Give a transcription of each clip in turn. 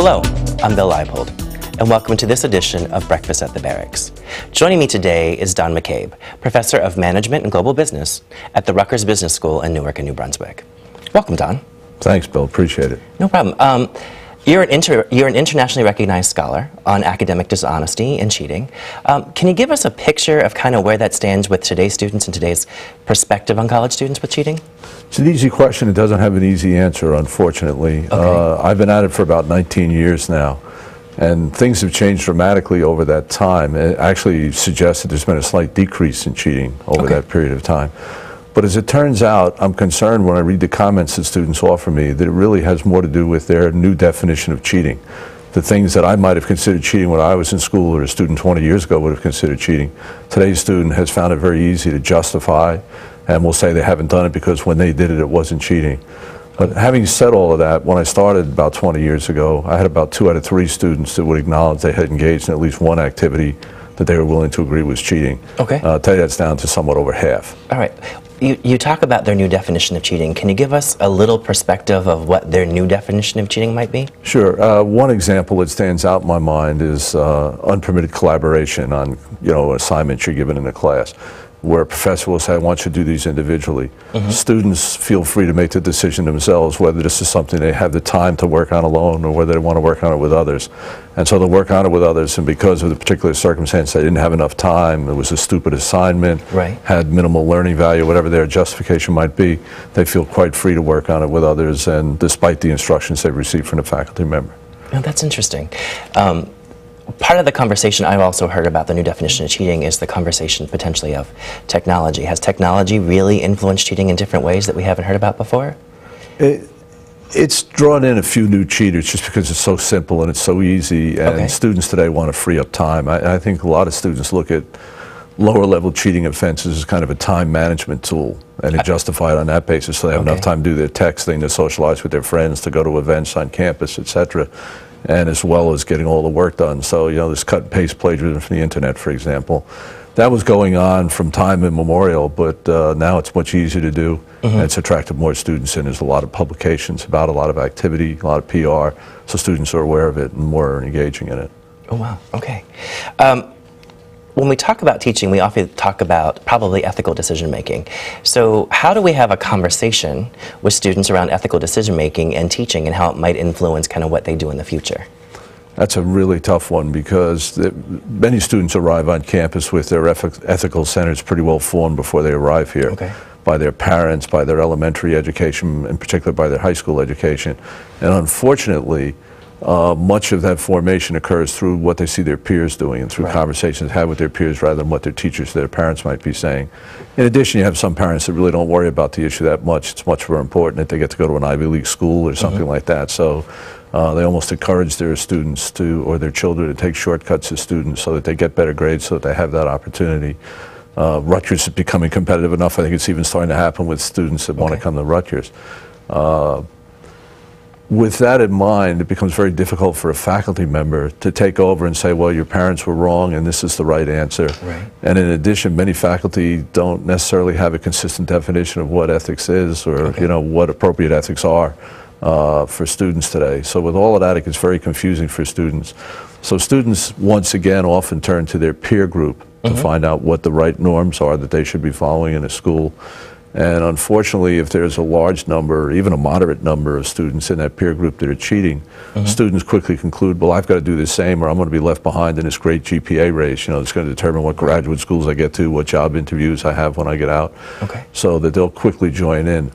Hello, I'm Bill Leipold, and welcome to this edition of Breakfast at the Barracks. Joining me today is Don McCabe, Professor of Management and Global Business at the Rutgers Business School in Newark and New Brunswick. Welcome, Don. Thanks, Bill. Appreciate it. No problem. You're an internationally recognized scholar on academic dishonesty and cheating. Can you give us a picture of kind of where that stands with today's students and today's perspective on college students with cheating? It's an easy question. It doesn't have an easy answer, unfortunately. Okay. I've been at it for about 19 years now, and things have changed dramatically over that time. It actually suggests that there's been a slight decrease in cheating over that period of time. But as it turns out, I'm concerned when I read the comments that students offer me that it really has more to do with their new definition of cheating. The things that I might have considered cheating when I was in school, or a student 20 years ago would have considered cheating, today's student has found it very easy to justify and will say they haven't done it because when they did it, it wasn't cheating. But having said all of that, when I started about 20 years ago, I had about 2 out of 3 students that would acknowledge they had engaged in at least one activity that they were willing to agree was cheating. Okay. Today that's down to somewhat over half. All right. You talk about their new definition of cheating. Can you give us a little perspective of what their new definition of cheating might be? Sure. One example that stands out in my mind is unpermitted collaboration on, assignments you're given in a class, where a professor will say, I want you to do these individually. Students feel free to make the decision themselves whether this is something they have the time to work on alone or whether they want to work on it with others. And so they'll work on it with others, and because of the particular circumstance, they didn't have enough time, it was a stupid assignment, had minimal learning value, whatever their justification might be, they feel quite free to work on it with others, and despite the instructions they've received from the faculty member. Oh, that's interesting. Part of the conversation I've also heard about the new definition of cheating is the conversation potentially of technology. Has technology really influenced cheating in different ways that we haven't heard about before? It's drawn in a few new cheaters just because it's so simple and it's so easy, and students today want to free up time. I think a lot of students look at lower level cheating offenses as kind of a time management tool, and they justify it on that basis, so they have enough time to do their texting, to socialize with their friends, to go to events on campus, etc., and as well as getting all the work done. So, this cut and paste plagiarism from the internet, for example, that was going on from time immemorial, but now it's much easier to do, and it's attracted more students in. There's a lot of publications about a lot of activity, a lot of PR, so students are aware of it and more are engaging in it. Oh, wow. Okay. When we talk about teaching, we often talk about probably ethical decision-making. So how do we have a conversation with students around ethical decision-making and teaching and how it might influence kind of what they do in the future? That's a really tough one because many students arrive on campus with their ethical centers pretty well formed before they arrive here. By their parents, by their elementary education, in particular by their high school education. And unfortunately, much of that formation occurs through what they see their peers doing and through conversations had with their peers rather than what their teachers, their parents might be saying. In addition, you have some parents that really don't worry about the issue that much. It's much more important that they get to go to an Ivy League school or something like that. So they almost encourage their students to, or their children to take shortcuts as students so that they get better grades, so that they have that opportunity. Rutgers is becoming competitive enough. I think it's even starting to happen with students that want to come to Rutgers. With that in mind, it becomes very difficult for a faculty member to take over and say, well, your parents were wrong and this is the right answer. And in addition, many faculty don't necessarily have a consistent definition of what ethics is or what appropriate ethics are for students today. So with all of that, it gets very confusing for students. So students, once again, often turn to their peer group to find out what the right norms are that they should be following in a school. And unfortunately, if there's a large number, or even a moderate number of students in that peer group that are cheating, students quickly conclude, well, I've got to do the same or I'm going to be left behind in this great GPA race. It's going to determine what graduate schools I get to, what job interviews I have when I get out, so that they'll quickly join in.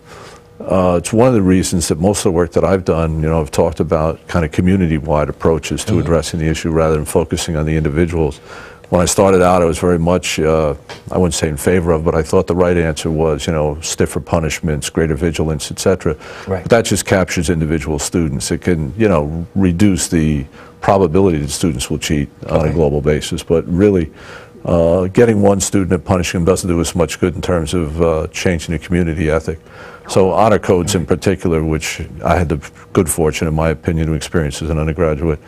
It's one of the reasons that most of the work that I've done, I've talked about kind of community-wide approaches to addressing the issue rather than focusing on the individuals. When I started out, I was very much, I wouldn't say in favor of, but I thought the right answer was, stiffer punishments, greater vigilance, etc. But that just captures individual students. It can, reduce the probability that students will cheat on a global basis. But really, getting one student and punishing them doesn't do us much good in terms of changing the community ethic. So honor codes in particular, which I had the good fortune, in my opinion, to experience as an undergraduate,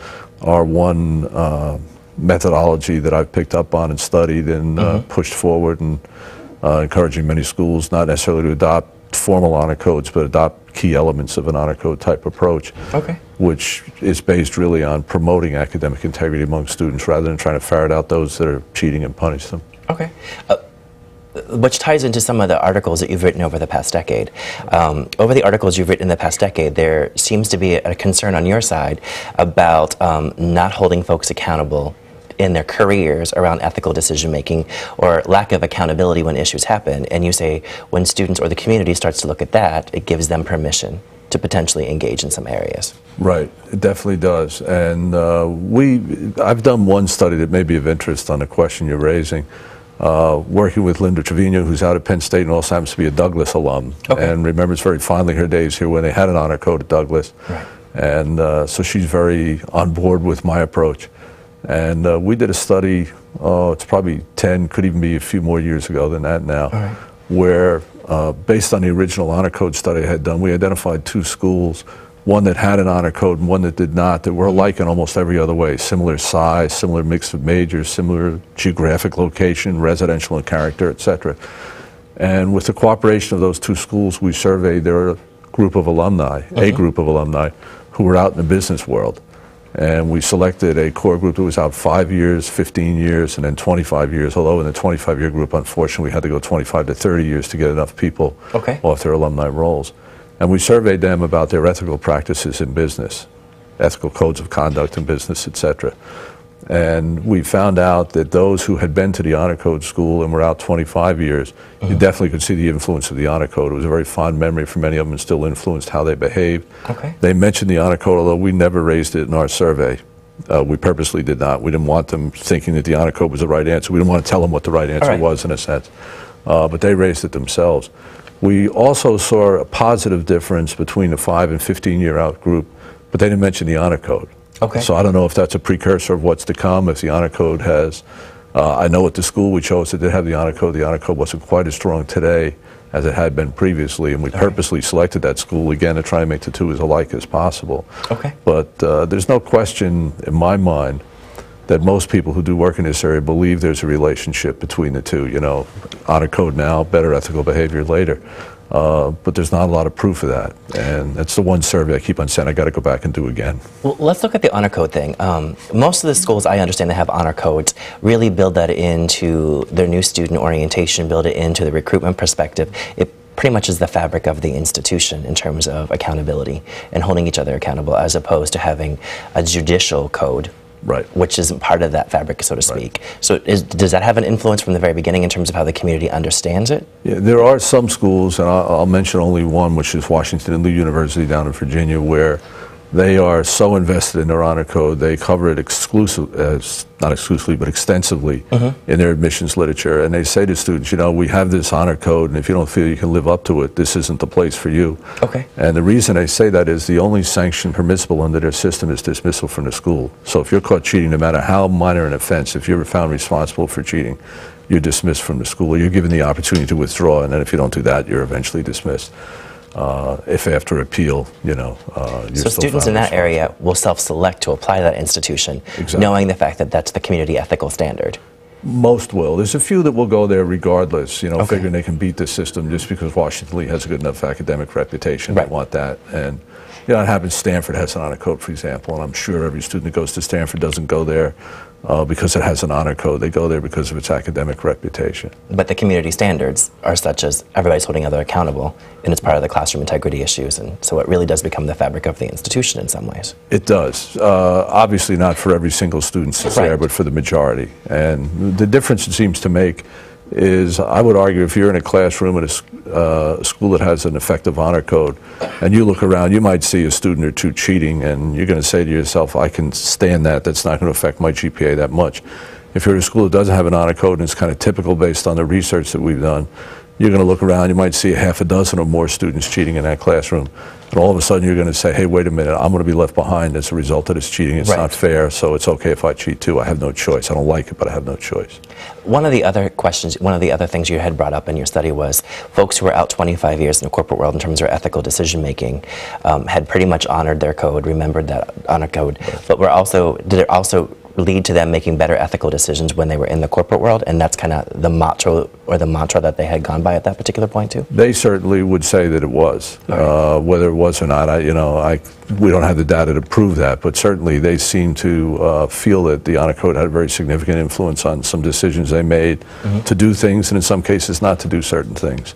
are one methodology that I've picked up on and studied and pushed forward, and encouraging many schools not necessarily to adopt formal honor codes, but adopt key elements of an honor code type approach, which is based really on promoting academic integrity among students rather than trying to ferret out those that are cheating and punish them. Okay. Which ties into some of the articles that you've written over the past decade. Over the articles you've written in the past decade, there seems to be a concern on your side about not holding folks accountable in their careers around ethical decision making or lack of accountability when issues happen. And you say when students or the community starts to look at that, it gives them permission to potentially engage in some areas. Right, it definitely does. And I've done one study that may be of interest on the question you're raising, working with Linda Trevino, who's out of Penn State and also happens to be a Douglas alum, and remembers very fondly her days here when they had an honor code at Douglas. And so she's very on board with my approach. And we did a study, it's probably 10, could even be a few more years ago than that now, where based on the original honor code study I had done, we identified 2 schools, one that had an honor code and one that did not, that were alike in almost every other way. Similar size, similar mix of majors, similar geographic location, residential and character, etc. And with the cooperation of those 2 schools, we surveyed their group of alumni, a group of alumni, who were out in the business world. And we selected a core group that was out 5 years, 15 years, and then 25 years, although in the 25-year group, unfortunately, we had to go 25 to 30 years to get enough people off their alumni rolls. And we surveyed them about their ethical practices in business, ethical codes of conduct in business, etc. And we found out that those who had been to the honor code school and were out 25 years, you definitely could see the influence of the honor code. It was a very fond memory for many of them and still influenced how they behaved. They mentioned the honor code, although we never raised it in our survey. We purposely did not. We didn't want them thinking that the honor code was the right answer. We didn't want to tell them what the right answer was, in a sense. But they raised it themselves. We also saw a positive difference between the 5 and 15-year out group, but they didn't mention the honor code. So I don't know if that's a precursor of what's to come, if the honor code has, I know at the school we chose that did have the honor code wasn't quite as strong today as it had been previously, and we purposely selected that school, again, to try and make the 2 as alike as possible. But there's no question in my mind that most people who do work in this area believe there's a relationship between the 2, you know, honor code now, better ethical behavior later. But there's not a lot of proof of that, and that's the one survey I keep on saying I got to go back and do again. Well, let's look at the honor code thing. Most of the schools I understand that have honor codes really build that into their new student orientation, build it into the recruitment perspective. It pretty much is the fabric of the institution in terms of accountability and holding each other accountable, as opposed to having a judicial code, which isn't part of that fabric, so to speak. So does that have an influence from the very beginning in terms of how the community understands it? Yeah, there are some schools, and I'll mention only one, which is Washington and Lee University down in Virginia, where they are so invested in their honor code, they cover it not exclusively, but extensively in their admissions literature. And they say to students, you know, we have this honor code, and if you don't feel you can live up to it, this isn't the place for you. And the reason they say that is the only sanction permissible under their system is dismissal from the school. So if you're caught cheating, no matter how minor an offense, if you're found responsible for cheating, you're dismissed from the school, or you're given the opportunity to withdraw, and then if you don't do that, you're eventually dismissed. If after appeal, you know, you're so students in that area will self-select to apply to that institution, knowing the fact that that's the community ethical standard. Most will. There's a few that will go there regardless, you know, figuring they can beat the system just because Washington Lee has a good enough academic reputation. They want that. And, you know, it happens Stanford has an honor code, for example, and I'm sure every student that goes to Stanford doesn't go there because it has an honor code. They go there because of its academic reputation. But the community standards are such as everybody's holding other accountable, and it's part of the classroom integrity issues, and so it really does become the fabric of the institution in some ways. It does. Obviously not for every single student that's there, but for the majority. And the difference it seems to make is, I would argue, if you're in a classroom at a school that has an effective honor code, and you look around, you might see a student or 2 cheating, and you're going to say to yourself, I can stand that, that's not going to affect my GPA that much. If you're at a school that doesn't have an honor code, and it's kind of typical based on the research that we've done, you're going to look around, you might see a half a dozen or more students cheating in that classroom, and all of a sudden you're going to say, hey, wait a minute, I'm going to be left behind as a result of this cheating. It's not fair, so it's okay if I cheat too. I have no choice. I don't like it, but I have no choice. One of the other questions, one of the other things you had brought up in your study was folks who were out 25 years in the corporate world in terms of their ethical decision making had pretty much honored their code, remembered that honor code, but were also, did it also lead to them making better ethical decisions when they were in the corporate world, and that's kind of the motto or the mantra that they had gone by at that particular point too? They certainly would say that it was. Right. Whether it was or not, we don't have the data to prove that, but certainly they seem to feel that the honor code had a very significant influence on some decisions they made to do things, and in some cases not to do certain things.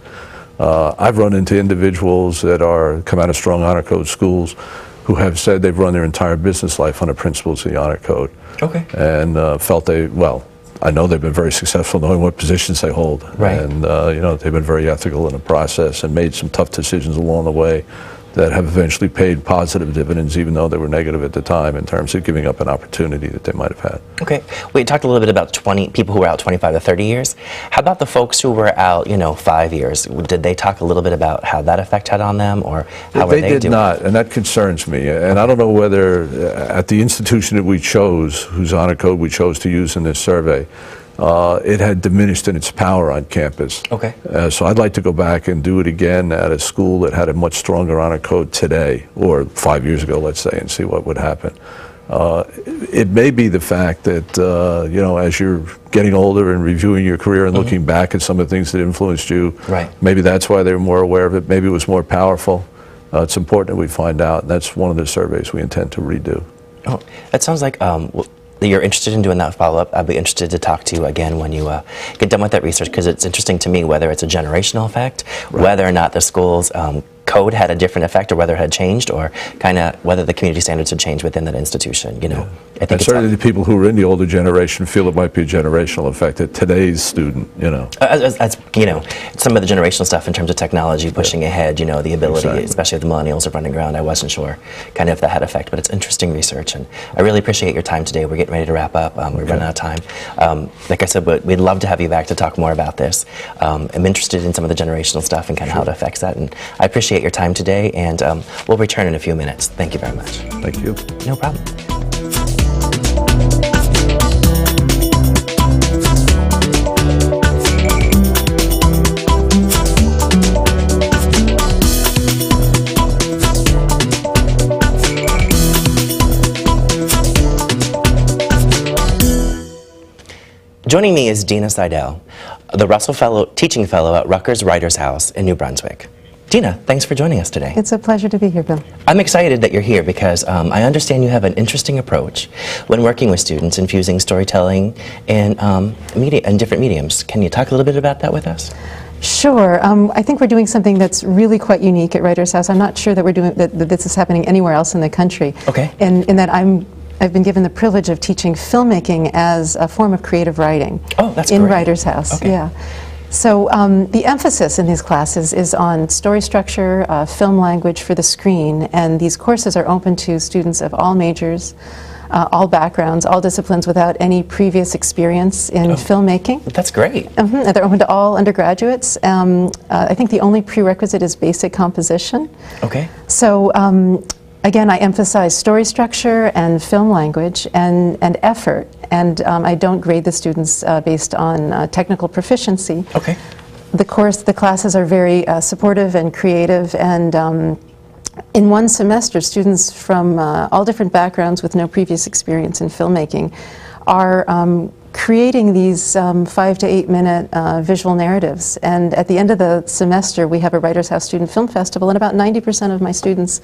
I've run into individuals that come out of strong honor code schools who have said they've run their entire business life on the principles of the honor code. Okay. And felt I know they've been very successful knowing what positions they hold. Right. And they've been very ethical in the process and made some tough decisions along the way that have eventually paid positive dividends, even though they were negative at the time, in terms of giving up an opportunity that they might have had. Okay. We talked a little bit about people who were out 25 to 30 years. How about the folks who were out, 5 years? Did they talk a little bit about how that effect had on them, or how were they doing? They did not, and that concerns me. And I don't know whether at the institution that we chose, whose honor code we chose to use in this survey, it had diminished in its power on campus. Okay. So I'd like to go back and do it again at a school that had a much stronger honor code today, or 5 years ago, let's say, and see what would happen. It may be the fact that, as you're getting older and reviewing your career and looking back at some of the things that influenced you, right. Maybe that's why they were more aware of it. Maybe it was more powerful. It's important that we find out, and that's one of the surveys we intend to redo. Oh, that sounds like you're interested in doing that follow-up. I'd be interested to talk to you again when you get done with that research, because it's interesting to me whether it's a generational effect, right. Whether or not the school's code had a different effect, or whether it had changed, or kind of whether the community standards had changed within that institution. Yeah. I think certainly the people who are in the older generation feel it might be a generational effect at today's student. Some of the generational stuff in terms of technology pushing ahead. The ability, especially if the millennials are running around. I wasn't sure kind of if that had effect, but it's interesting research, and I really appreciate your time today. We're getting ready to wrap up. We're running out of time. Like I said, but we'd love to have you back to talk more about this. I'm interested in some of the generational stuff and kind of how it affects that, and I appreciate your time today, and we'll return in a few minutes. Thank you very much. Thank you. No problem. Joining me is Dina Seidel, the Russell Teaching Fellow at Rutgers Writers House in New Brunswick. Dina, thanks for joining us today. It's a pleasure to be here, Bill. I'm excited that you're here because I understand you have an interesting approach when working with students, infusing storytelling and different mediums. Can you talk a little bit about that with us? Sure. I think we're doing something that's really quite unique at Writers House. I'm not sure that that this is happening anywhere else in the country. Okay. In that I've been given the privilege of teaching filmmaking as a form of creative writing. Oh, that's in great. Writers House. Okay. Yeah. So the emphasis in these classes is on story structure, film language for the screen, and these courses are open to students of all majors, all backgrounds, all disciplines without any previous experience in filmmaking. That's great. They're open to all undergraduates. I think the only prerequisite is basic composition. Okay. So again, I emphasize story structure and film language and effort, and I don't grade the students based on technical proficiency. Okay. The classes are very supportive and creative, and in one semester, students from all different backgrounds with no previous experience in filmmaking are creating these 5 to 8 minute visual narratives. And at the end of the semester, we have a Writers House Student Film Festival, and about 90% of my students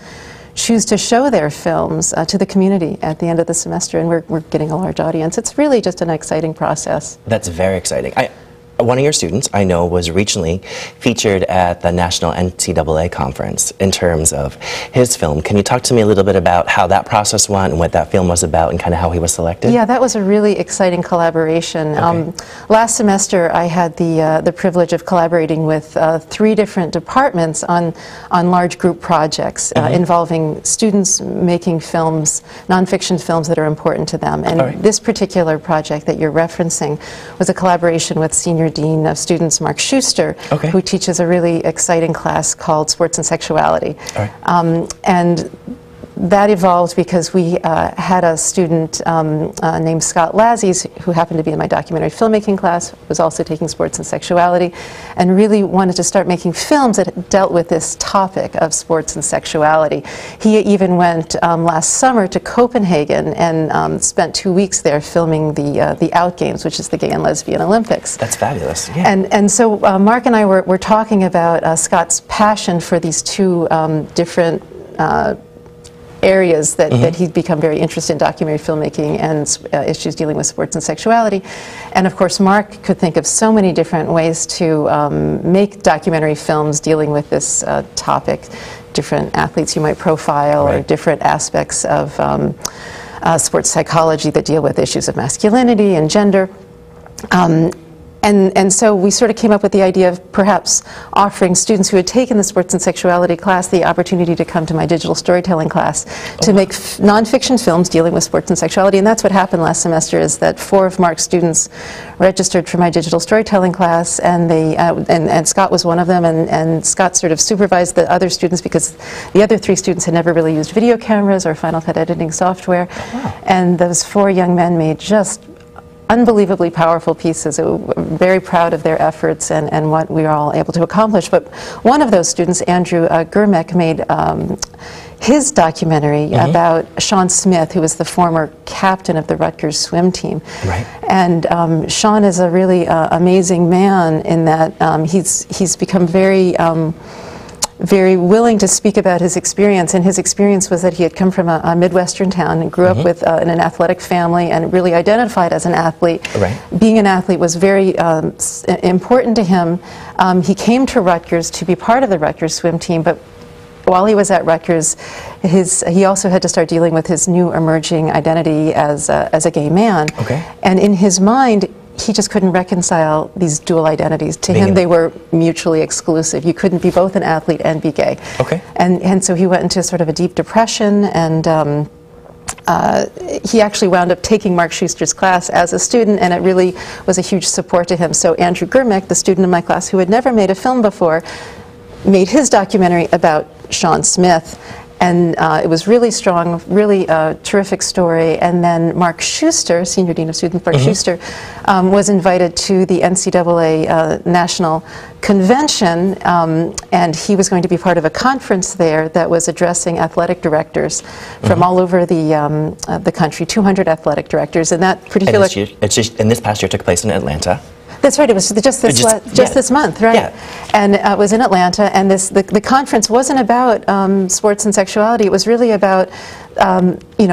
choose to show their films to the community at the end of the semester, and we're getting a large audience. It's really just an exciting process. That's very exciting. One of your students, I know, was recently featured at the National NCAA Conference in terms of his film. Can you talk to me a little bit about how that process went and what that film was about and kind of how he was selected? Yeah, that was a really exciting collaboration. Okay. Last semester, I had the privilege of collaborating with 3 different departments on large group projects involving students making films, nonfiction films that are important to them. And this particular project that you're referencing was a collaboration with Senior Dean of Students Mark Schuster, who teaches a really exciting class called Sports and Sexuality. And that evolved because we had a student named Scott Lazzies, who happened to be in my documentary filmmaking class, was also taking sports and sexuality, and really wanted to start making films that dealt with this topic of sports and sexuality. He even went last summer to Copenhagen and spent 2 weeks there filming the Out Games, which is the Gay and Lesbian Olympics. That's fabulous. Yeah. And so Mark and I were talking about Scott's passion for these two different areas that he'd become very interested in, documentary filmmaking and issues dealing with sports and sexuality. And of course, Mark could think of so many different ways to make documentary films dealing with this topic, different athletes you might profile, or different aspects of sports psychology that deal with issues of masculinity and gender. And so we sort of came up with the idea of perhaps offering students who had taken the sports and sexuality class the opportunity to come to my digital storytelling class to make nonfiction films dealing with sports and sexuality. And that's what happened last semester, is that 4 of Mark's students registered for my digital storytelling class, and they and Scott was one of them, and Scott sort of supervised the other students because the other 3 students had never really used video cameras or Final Cut editing software. And those 4 young men made just unbelievably powerful pieces. Very proud of their efforts and what we were all able to accomplish. But one of those students, Andrew Gurmek, made his documentary about Sean Smith, who was the former captain of the Rutgers swim team. And Sean is a really amazing man in that he's become very willing to speak about his experience, and his experience was that he had come from a Midwestern town and grew up with in an athletic family and really identified as an athlete. Being an athlete was very important to him. He came to Rutgers to be part of the Rutgers swim team, but while he was at Rutgers, he also had to start dealing with his new emerging identity as a gay man. And in his mind, he just couldn't reconcile these dual identities. To him, they were mutually exclusive. You couldn't be both an athlete and be gay. And so he went into sort of a deep depression, and he actually wound up taking Mark Schuster's class as a student, and it really was a huge support to him. So Andrew Gurmek, the student in my class who had never made a film before, made his documentary about Sean Smith. And it was really strong, really terrific story. And then Mark Schuster, Senior Dean of Students, Mark Schuster, was invited to the NCAA National Convention, and he was going to be part of a conference there that was addressing athletic directors from all over the country, 200 athletic directors. And that particular... And this past year took place in Atlanta. That's right. It was just this month, right? And it was in Atlanta. And the conference wasn't about sports and sexuality. It was really about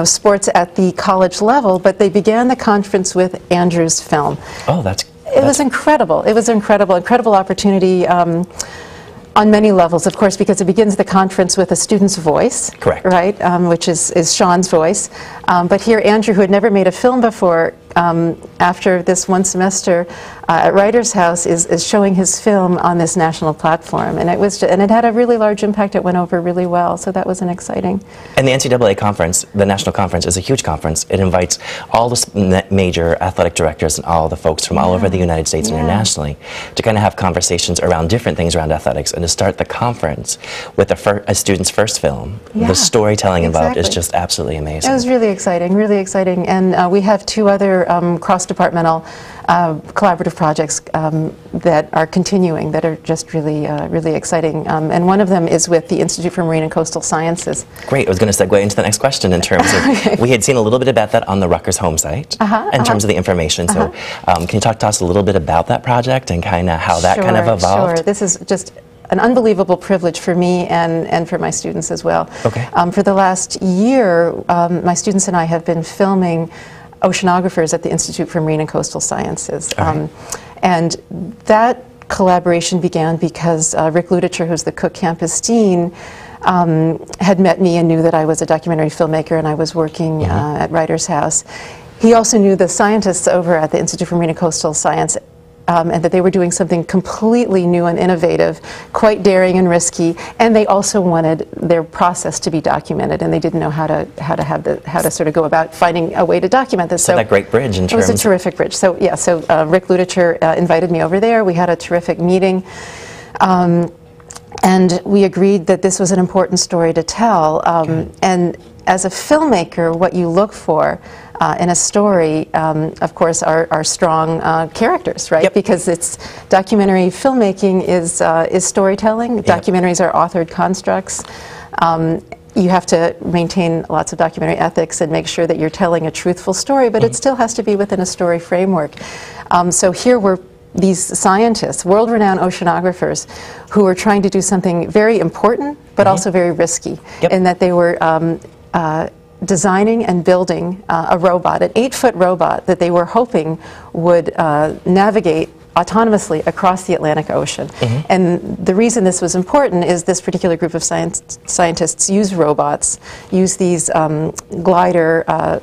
sports at the college level. But they began the conference with Andrew's film. It was incredible. It was incredible opportunity. On many levels, of course, because it begins the conference with a student's voice, right, which is Sean's voice. But here, Andrew, who had never made a film before, after this one semester at Writer's House, is showing his film on this national platform, and it had a really large impact. It went over really well, so that was an exciting. And the NCAA conference, the national conference, is a huge conference. It invites all the major athletic directors and all the folks from all over the United States and internationally to kind of have conversations around different things around athletics, and to start the conference with a student's first film. The storytelling involved is just absolutely amazing. It was really exciting, and we have 2 other cross-departmental collaborative projects that are continuing, that are just really exciting. And one of them is with the Institute for Marine and Coastal Sciences. Great. I was going to segue into the next question in terms of, we had seen a little bit about that on the Rutgers home site in terms of the information. So can you talk to us a little bit about that project and kind of how that kind of evolved? Sure. This is just an unbelievable privilege for me and for my students as well. For the last year, my students and I have been filming oceanographers at the Institute for Marine and Coastal Sciences. And that collaboration began because Rick Ludicher, who's the Cook campus dean, had met me and knew that I was a documentary filmmaker and I was working at Writer's House. He also knew the scientists over at the Institute for Marine and Coastal Science, and that they were doing something completely new and innovative, quite daring and risky, and they also wanted their process to be documented, and they didn't know how to sort of go about finding a way to document this. So that great bridge in terms. It was a terrific bridge. So yeah, Rick Ludicher invited me over there. We had a terrific meeting. And we agreed that this was an important story to tell. And as a filmmaker, what you look for in a story, of course, are strong characters, right? Yep. Because it's documentary filmmaking is storytelling. Yep. Documentaries are authored constructs. You have to maintain lots of documentary ethics and make sure that you're telling a truthful story, but it still has to be within a story framework. So here were these scientists, world-renowned oceanographers, who were trying to do something very important, but also very risky, in that they were designing and building a robot, an 8-foot robot that they were hoping would navigate autonomously across the Atlantic Ocean. And the reason this was important is this particular group of scientists use robots, use these glider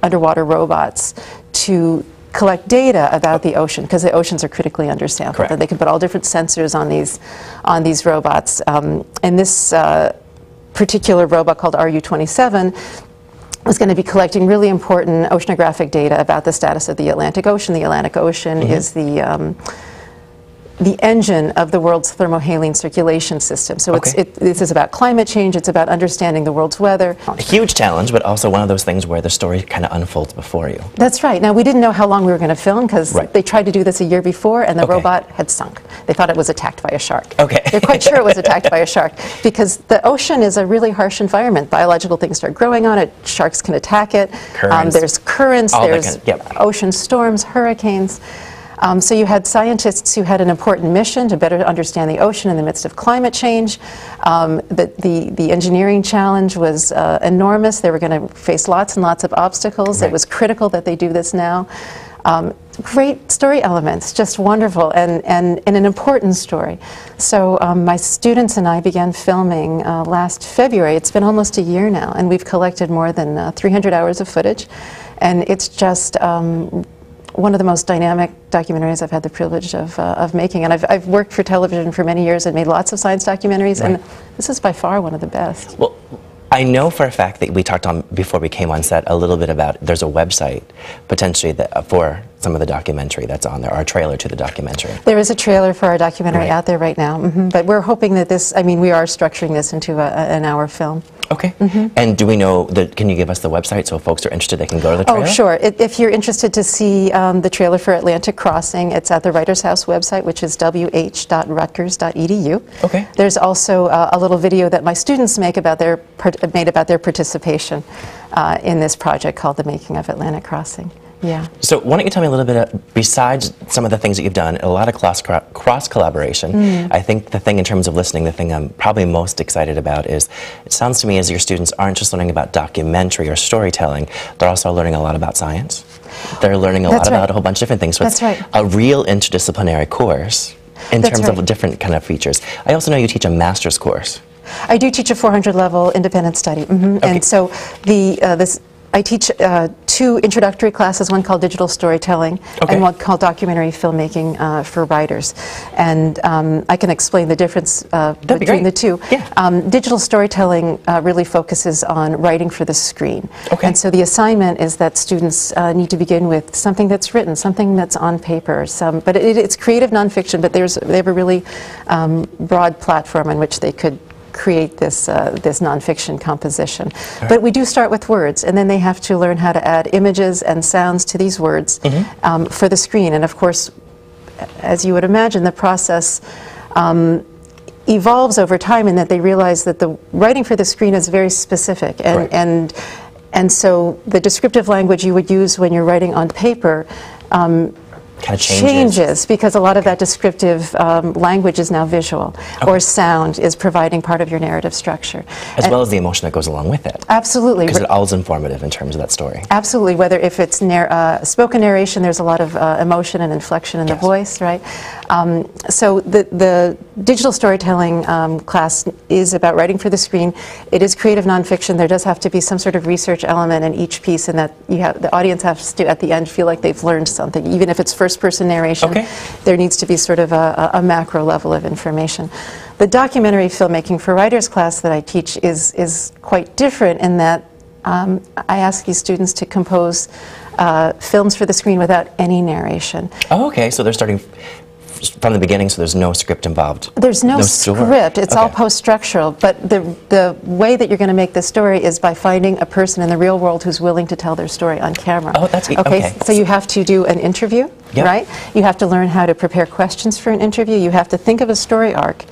underwater robots to collect data about the ocean, because the oceans are critically undersampled. Correct. And they can put all different sensors on these robots. And this particular robot, called RU-27, was going to be collecting really important oceanographic data about the status of the Atlantic Ocean. The Atlantic Ocean is the engine of the world's thermohaline circulation system. So this is about climate change, it's about understanding the world's weather. A huge challenge, but also one of those things where the story kind of unfolds before you. That's right. Now, we didn't know how long we were going to film, because they tried to do this a year before, and the robot had sunk. They thought it was attacked by a shark. They're quite sure it was attacked by a shark, because the ocean is a really harsh environment. Biological things start growing on it, sharks can attack it. There's currents, there's ocean storms, hurricanes. So you had scientists who had an important mission to better understand the ocean in the midst of climate change. The engineering challenge was enormous. They were going to face lots and lots of obstacles. It was critical that they do this now. Great story elements, just wonderful, and an important story. So my students and I began filming last February. It's been almost a year now, and we've collected more than 300 hours of footage. And it's just one of the most dynamic documentaries I've had the privilege of making. And I've worked for television for many years and made lots of science documentaries, and this is by far one of the best. Well, I know for a fact that we talked on, before we came on set, a little bit about, there's a website potentially that, for some of the documentary that's on there, or a trailer to the documentary. There is a trailer for our documentary out there right now, but we're hoping that this, I mean, we are structuring this into an hour film. Okay. And do we know, can you give us the website so if folks are interested, they can go to the trailer? Oh, sure. If you're interested to see the trailer for Atlantic Crossing, it's at the Writers House website, which is wh.rutgers.edu. Okay. There's also a little video that my students made about their participation in this project called The Making of Atlantic Crossing. Yeah. So why don't you tell me a little bit, besides some of the things that you've done, a lot of cross-collaboration. I think the thing in terms of listening, the thing I'm probably most excited about is, it sounds to me as your students aren't just learning about documentary or storytelling, they're also learning a lot about science. They're learning a lot about a whole bunch of different things. So it's a real interdisciplinary course in terms of different kind of features. I also know you teach a master's course. I do teach a 400-level independent study. And so I teach 2 introductory classes, one called Digital Storytelling and one called Documentary Filmmaking for Writers. And I can explain the difference between the two. Digital Storytelling really focuses on writing for the screen. And so the assignment is that students need to begin with something that's written, something that's on paper. But it's creative nonfiction, but they have a really broad platform in which they could create this nonfiction composition. But we do start with words, and then they have to learn how to add images and sounds to these words for the screen. And of course, as you would imagine, the process evolves over time in that they realize that the writing for the screen is very specific. And so the descriptive language you would use when you're writing on paper kind of changes because a lot of that descriptive language is now visual, or sound is providing part of your narrative structure. As well as the emotion that goes along with it. Absolutely. Because it all is informative in terms of that story. Absolutely. Whether if it's spoken narration, there's a lot of emotion and inflection in the voice, right? So the digital storytelling class is about writing for the screen. It is creative nonfiction. There does have to be some sort of research element in each piece, and that the audience has to, at the end, feel like they've learned something, even if it's first-person narration. There needs to be sort of a macro level of information. The documentary filmmaking for writers class that I teach is quite different in that I ask these students to compose films for the screen without any narration. Oh, okay. So they're starting from the beginning, so there's no script involved? There's no script. It's all post-structural. But the way that you're going to make the story is by finding a person in the real world who's willing to tell their story on camera. Oh, that's okay. So you have to do an interview, right? You have to learn how to prepare questions for an interview. You have to think of a story arc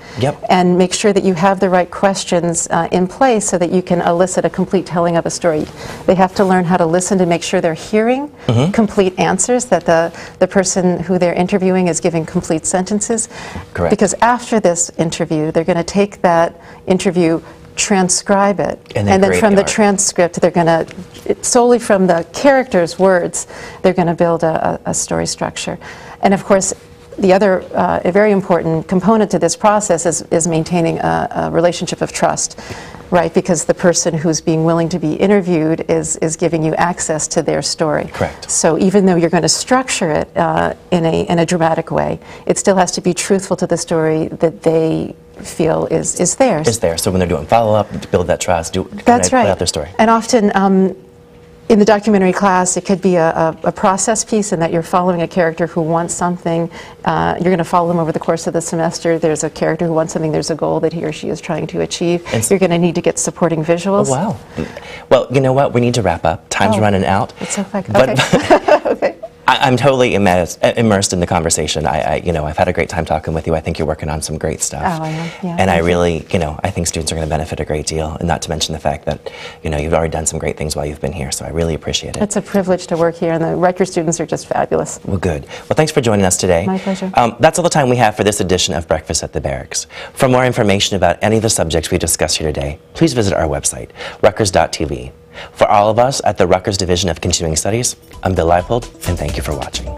and make sure that you have the right questions in place so that you can elicit a complete telling of a story. They have to learn how to listen to make sure they're hearing complete answers, that the person who they're interviewing is giving complete sentences. Correct. Because after this interview, they're going to take that interview, transcribe it, and then from the transcript, they're going to, solely from the characters' words, they're going to build a story structure. And of course, the other a very important component to this process is maintaining a relationship of trust, right? Because the person who's being willing to be interviewed is giving you access to their story. Correct. So even though you're going to structure it in a dramatic way, it still has to be truthful to the story that they feel is theirs. Is there. So when they're doing follow-up, to build that trust, That's right. Play out their story. And often, in the documentary class, it could be a process piece in that you're following a character who wants something. You're going to follow them over the course of the semester. There's a character who wants something. There's a goal that he or she is trying to achieve. You're going to need to get supporting visuals. Oh, wow. Well, you know what? We need to wrap up. Time's running out. It's so okay. Okay. I'm totally immersed in the conversation. I've had a great time talking with you. I think you're working on some great stuff. Oh, I am. Yeah, and I really, I think students are going to benefit a great deal, and not to mention the fact that, you've already done some great things while you've been here, so I really appreciate it. It's a privilege to work here, and the Rutgers students are just fabulous. Well, good. Well, thanks for joining us today. My pleasure. That's all the time we have for this edition of Breakfast at the Barracks. For more information about any of the subjects we discussed here today, please visit our website, rutgers.tv. For all of us at the Rutgers Division of Continuing Studies, I'm Bill Leipold, and thank you for watching.